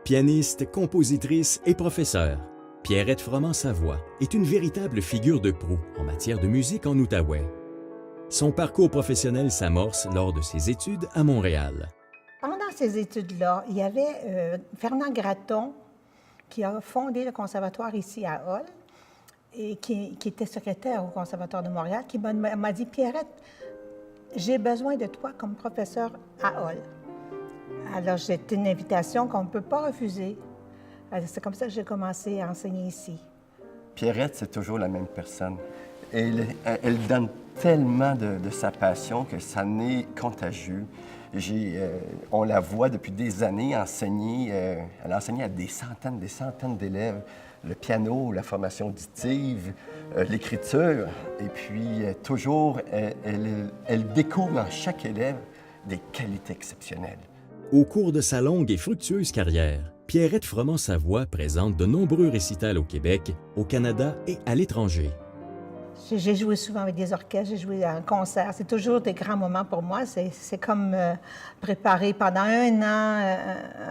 Pianiste, compositrice et professeure, Pierrette Froment-Savoie est une véritable figure de proue en matière de musique en Outaouais. Son parcours professionnel s'amorce lors de ses études à Montréal. Pendant ces études-là, il y avait Fernand Gratton qui a fondé le conservatoire ici à Hull et qui était secrétaire au Conservatoire de Montréal, qui m'a dit « Pierrette, j'ai besoin de toi comme professeur à Hull. » Alors, c'était une invitation qu'on ne peut pas refuser. C'est comme ça que j'ai commencé à enseigner ici. Pierrette, c'est toujours la même personne. Elle donne tellement de sa passion que ça n'est contagieux. On la voit depuis des années enseigner. Elle a enseigné à des centaines d'élèves. Le piano, la formation auditive, l'écriture. Et puis, toujours, elle découvre en chaque élève des qualités exceptionnelles. Au cours de sa longue et fructueuse carrière, Pierrette Froment-Savoie présente de nombreux récitals au Québec, au Canada et à l'étranger. J'ai joué souvent avec des orchestres, j'ai joué en concert. C'est toujours des grands moments pour moi. C'est comme préparer pendant un an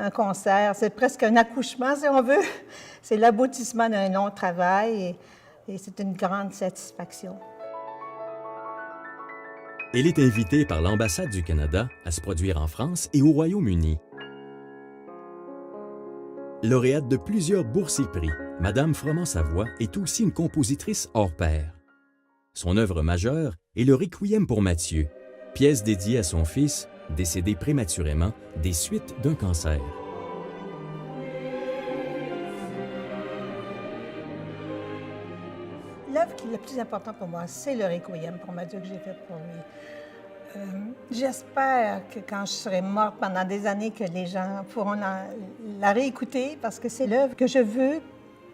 un concert. C'est presque un accouchement, si on veut. C'est l'aboutissement d'un long travail et c'est une grande satisfaction. Elle est invitée par l'ambassade du Canada à se produire en France et au Royaume-Uni. Lauréate de plusieurs bourses et prix, Madame Froment-Savoie est aussi une compositrice hors pair. Son œuvre majeure est le Requiem pour Mathieu, pièce dédiée à son fils, décédé prématurément des suites d'un cancer. L'œuvre qui est la plus importante pour moi, c'est le Requiem pour Mathieu que j'ai fait pour lui. J'espère que quand je serai morte pendant des années, que les gens pourront la réécouter parce que c'est l'œuvre que je veux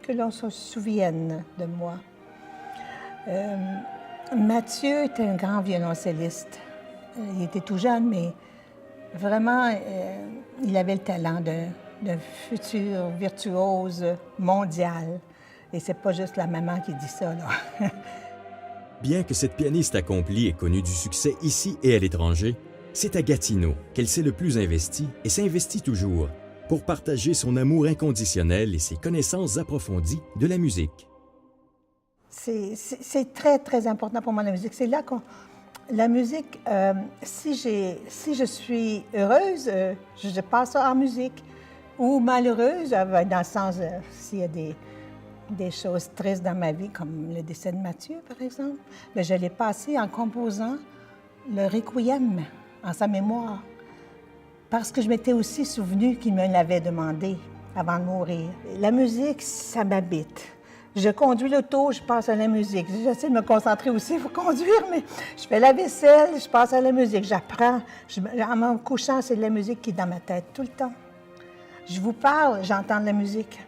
que l'on se souvienne de moi. Mathieu était un grand violoncelliste. Il était tout jeune, mais vraiment, il avait le talent d'un futur virtuose mondial. Et c'est pas juste la maman qui dit ça, là. Bien que cette pianiste accomplie ait connu du succès ici et à l'étranger, c'est à Gatineau qu'elle s'est le plus investie et s'investit toujours pour partager son amour inconditionnel et ses connaissances approfondies de la musique. C'est très, très important pour moi, la musique. C'est là qu'on... La musique, si je suis heureuse, je passe ça en musique. Ou malheureuse, dans le sens, s'il y a des choses tristes dans ma vie, comme le décès de Mathieu, par exemple, bien, je l'ai passé en composant le Requiem en sa mémoire. Parce que je m'étais aussi souvenue qu'il me l'avait demandé avant de mourir. La musique, ça m'habite. Je conduis l'auto, je passe à la musique. J'essaie de me concentrer aussi pour conduire, mais je fais la vaisselle, je passe à la musique. J'apprends. En me couchant, c'est de la musique qui est dans ma tête tout le temps. Je vous parle, j'entends de la musique.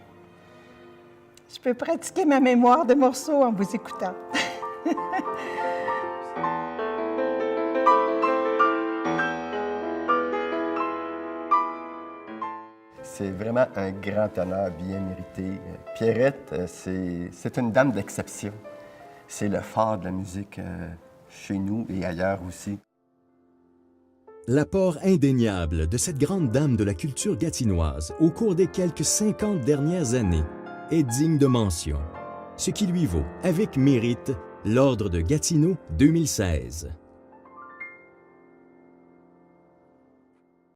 Je peux pratiquer ma mémoire de morceaux en vous écoutant. C'est vraiment un grand honneur bien mérité. Pierrette, c'est une dame d'exception. C'est le phare de la musique chez nous et ailleurs aussi. L'apport indéniable de cette grande dame de la culture gatinoise au cours des quelques 50 dernières années est digne de mention, ce qui lui vaut, avec mérite, l'Ordre de Gatineau 2016.